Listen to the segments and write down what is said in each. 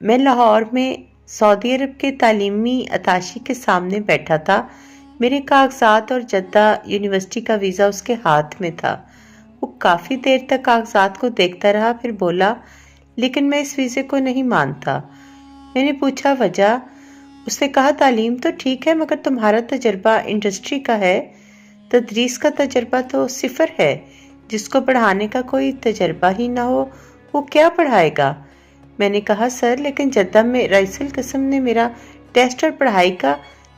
میں لاہور میں سعودی عرب کے تعلیمی اتاشی کے سامنے بیٹھا تھا۔ میرے کاغذات اور جدہ یونیورسٹی کا ویزا اس کے ہاتھ میں تھا۔ وہ کافی دیر تک کاغذات کو دیکھتا رہا، پھر بولا، لیکن میں اس ویزے کو نہیں مانتا۔ میں نے پوچھا وجہ؟ اس نے کہا تعلیم تو ٹھیک ہے مگر تمہارا تجربہ انڈسٹری کا ہے، تدریس کا تجربہ تو صفر ہے۔ جس کو پڑھانے کا کوئی تجربہ ہی نہ ہو وہ کیا پڑھائے گا؟ میں نے کہا سر لیکن جدہ میں رئیس القسم نے میرا ٹیسٹ اور پڑھائی کا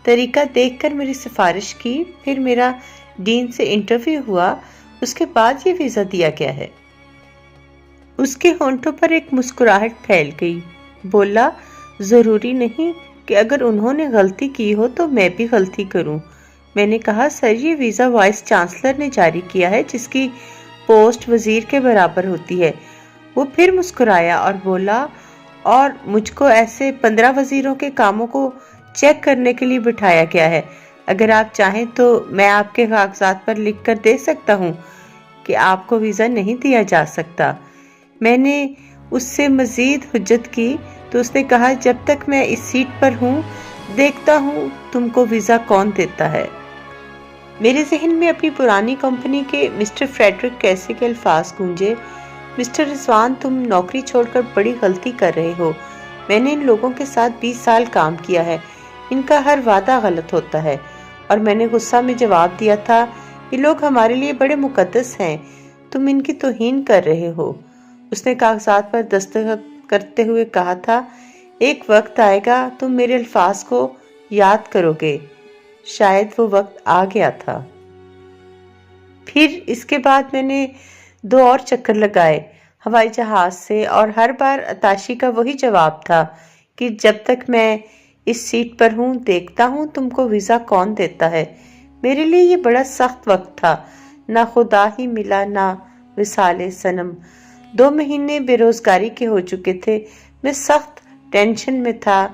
طریقہ دیکھ کر میری سفارش کی، پھر میرا ڈین سے انٹرویو ہوا، اس کے بعد یہ ویزا دیا گیا ہے۔ اس کے ہونٹوں پر ایک مسکراہٹ پھیل گئی۔ بولا ضروری نہیں کہ اگر انہوں نے غلطی کی ہو تو میں بھی غلطی کروں۔ میں نے کہا سر یہ ویزا وائس چانسلر نے جاری کیا ہے جس کی پوسٹ وزیر کے برابر ہوتی ہے۔ وہ پھر مسکرایا اور بولا اور مجھ کو ایسے 15 وزیروں کے کاموں کو چیک کرنے کے لیے بٹھایا گیا ہے۔ اگر آپ چاہیں تو میں آپ کے کاغذات پر لکھ کر دے سکتا ہوں کہ آپ کو ویزا نہیں دیا جا سکتا۔ میں نے اس سے مزید حجت کی تو اس نے کہا جب تک میں اس سیٹ پر ہوں دیکھتا ہوں تم کو ویزا کون دیتا ہے۔ میرے ذہن میں اپنی پرانی کمپنی کے مسٹر فریڈرک کیسے کے الفاظ گونجے، مسٹر رضوان تم نوکری چھوڑ کر بڑی غلطی کر رہے ہو۔ میں نے ان لوگوں کے ساتھ 20 سال کام کیا ہے، ان کا ہر وعدہ غلط ہوتا ہے۔ اور میں نے غصہ میں جواب دیا تھا یہ لوگ ہمارے لیے بڑے مقدس ہیں، تم ان کی توہین کر رہے ہو۔ اس نے کاغذات پر دستخط کرتے ہوئے کہا تھا ایک وقت آئے گا تم میرے الفاظ کو یاد کرو گے۔ شاید وہ وقت آ گیا تھا۔ پھر اس کے بعد میں نے 2 اور چکر لگائے ہوائی جہاز سے، اور ہر بار اتاشی کا وہی جواب تھا کہ جب تک میں اس سیٹ پر ہوں دیکھتا ہوں تم کو ویزا کون دیتا ہے۔ میرے لیے یہ بڑا سخت وقت تھا، نہ خدا ہی ملا نہ وصال صنم۔ 2 مہینے بے روزگاری کے ہو چکے تھے۔ میں سخت ٹینشن میں تھا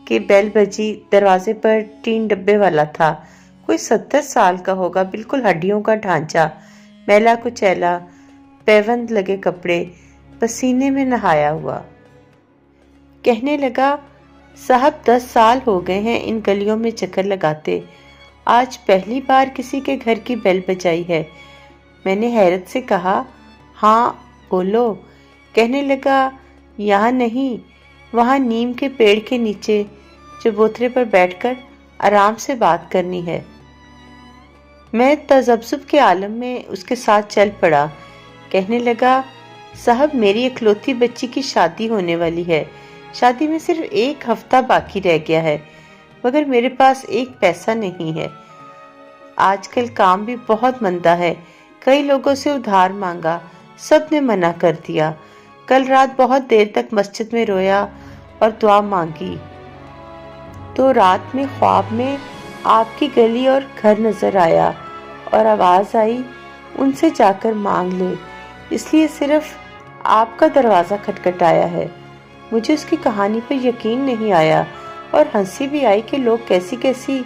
کہ بیل بجی، دروازے پر ٹین ڈبے والا تھا، کوئی 70 سال کا ہوگا، بالکل ہڈیوں کا ڈھانچہ، میلا کچیلا، پیوند لگے کپڑے، پسینے میں نہایا ہوا۔ کہنے لگا صاحب 10 سال ہو گئے ہیں ان گلیوں میں چکر لگاتے، آج پہلی بار کسی کے گھر کی بیل بجائی ہے۔ میں نے حیرت سے کہا ہاں بولو۔ کہنے لگا یہاں نہیں، وہاں نیم کے پیڑ کے نیچے چبوترے پر بیٹھ کر آرام سے بات کرنی ہے۔ میں تذبذب کے عالم میں اس کے ساتھ چل پڑا۔ کہنے لگا صاحب میری اکلوتی بچی کی شادی ہونے والی ہے، شادی میں صرف 1 ہفتہ باقی رہ گیا ہے، مگر میرے پاس 1 پیسہ نہیں ہے۔ آج کل کام بھی بہت مندہ ہے، کئی لوگوں سے ادھار مانگا، سب نے منع کر دیا۔ کل رات بہت دیر تک مسجد میں رویا اور دعا مانگی تو رات میں خواب میں آپ کی گلی اور گھر نظر آیا اور آواز آئی ان سے جا کر مانگ لے، اس لیے صرف آپ کا دروازہ کھٹکھٹایا ہے۔ مجھے اس کی کہانی پر یقین نہیں آیا اور ہنسی بھی آئی کہ لوگ کیسی کیسی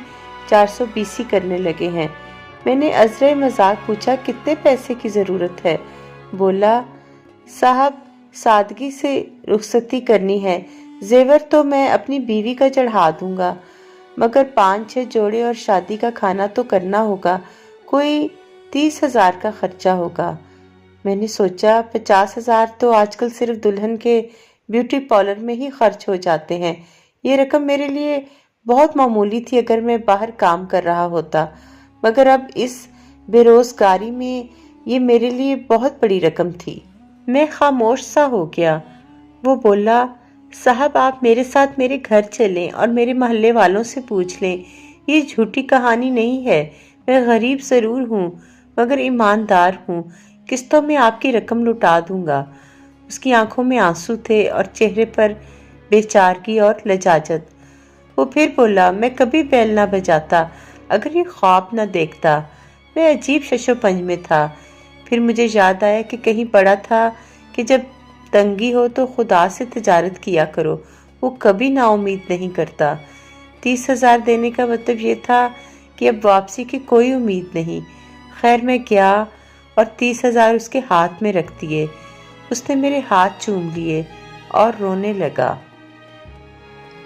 420 کرنے لگے ہیں۔ میں نے عذرِ مذاق پوچھا کتنے پیسے کی ضرورت ہے؟ بولا صاحب سادگی سے رخصتی کرنی ہے، زیور تو میں اپنی بیوی کا چڑھا دوں گا، مگر 5-6 جوڑے اور شادی کا کھانا تو کرنا ہوگا، کوئی 30,000 کا خرچہ ہوگا۔ میں نے سوچا 50,000 تو آج کل صرف دلہن کے بیوٹی پارلر میں ہی خرچ ہو جاتے ہیں۔ یہ رقم میرے لیے بہت معمولی تھی اگر میں باہر کام کر رہا ہوتا، مگر اب اس بے روزگاری میں یہ میرے لیے بہت بڑی رقم تھی۔ میں خاموش سا ہو گیا۔ وہ بولا صاحب آپ میرے ساتھ میرے گھر چلیں اور میرے محلے والوں سے پوچھ لیں، یہ جھوٹی کہانی نہیں ہے، میں غریب ضرور ہوں مگر ایماندار ہوں، قسطوں میں آپ کی رقم لوٹا دوں گا۔ اس کی آنکھوں میں آنسو تھے اور چہرے پر بے چارگی اور لجاجت۔ وہ پھر بولا میں کبھی بیل نہ بجاتا اگر یہ خواب نہ دیکھتا۔ میں عجیب شش و پنج میں تھا۔ پھر مجھے یاد آیا کہ کہیں پڑھا تھا کہ جب تنگی ہو تو خدا سے تجارت کیا کرو، وہ کبھی نا امید نہیں کرتا۔ 30,000 دینے کا مطلب یہ تھا کہ اب واپسی کی کوئی امید نہیں۔ خیر میں گیا اور 30,000 اس کے ہاتھ میں رکھ دیے۔ اس نے میرے ہاتھ چوم لیے اور رونے لگا۔